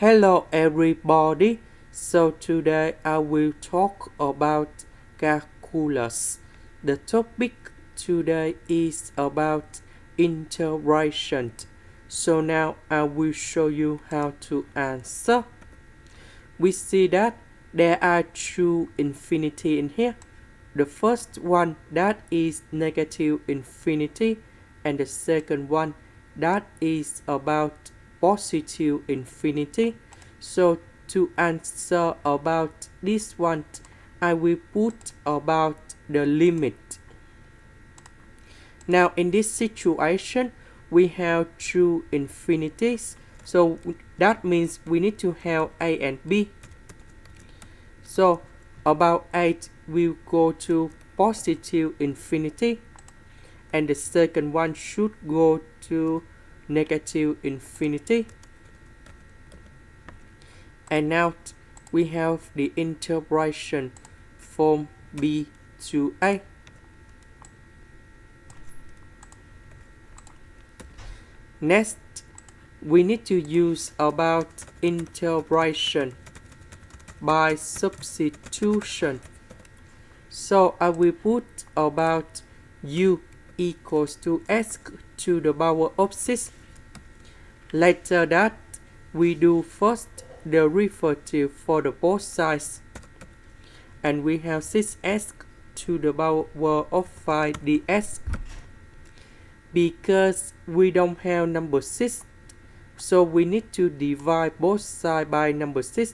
Hello everybody, so today I will talk about calculus. The topic today is about integration. So now I will show you how to answer. We see that there are two infinity in here. The first one that is negative infinity, and the second one that is about positive infinity. So to answer about this one, I will put about the limit. Now in this situation, we have two infinities. So that means we need to have A and B. So about 8 will go to positive infinity, and the second one should go to negative infinity. And now we have the integration from B to A. Next, we need to use about integration by substitution. So I will put about u equals to s to the power of 6. Later that, we do first the derivative for the both sides. And we have 6s to the power of 5 ds. Because we don't have number 6, so we need to divide both sides by number 6.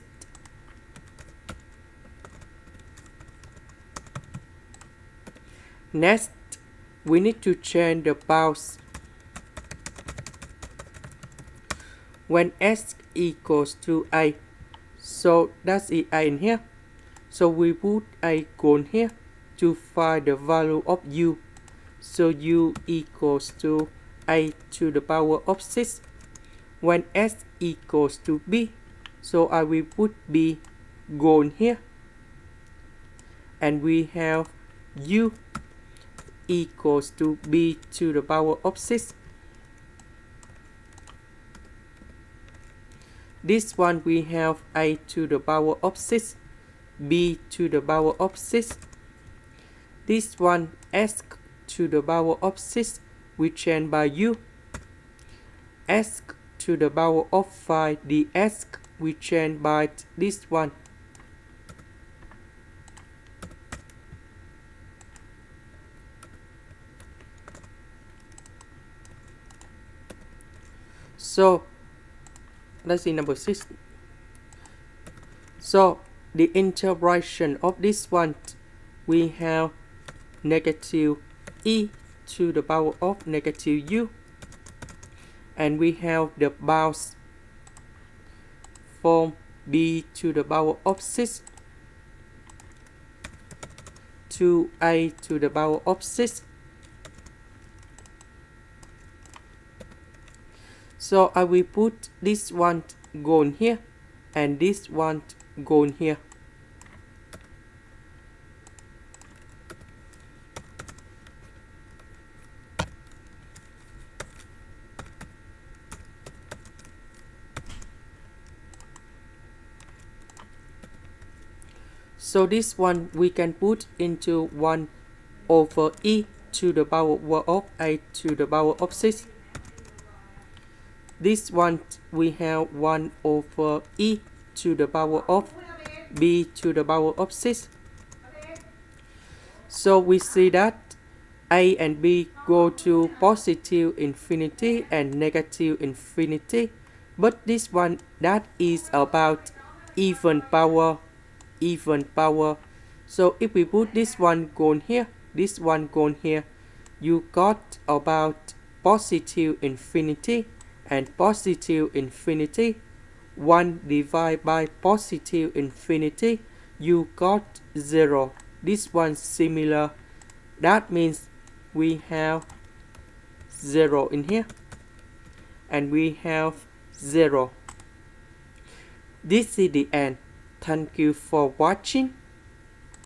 Next, we need to change the bounds. When s equals to a, so that's a in here. So we put a colon here to find the value of u. So u equals to a to the power of 6. When s equals to b, so I will put b colon here. And we have u equals to b to the power of 6. This one we have a to the power of 6, b to the power of 6. This one s to the power of 6 we change by u. S to the power of 5 ds we change by this one. So let's see number 6. So the integration of this one, we have negative e to the power of negative u. And we have the bounds from b to the power of 6 to a to the power of 6. So I will put this one gone here and this one gone here. So this one we can put into 1 over e to the power of a to the power of 6. This one we have 1 over e to the power of b to the power of 6. So we see that a and b go to positive infinity and negative infinity. But this one that is about even power. So if we put this one gone here, this one gone here, you got about positive infinity and positive infinity. 1 divided by positive infinity, you got 0. This one similar. That means we have 0 in here. And we have 0. This is the end. Thank you for watching.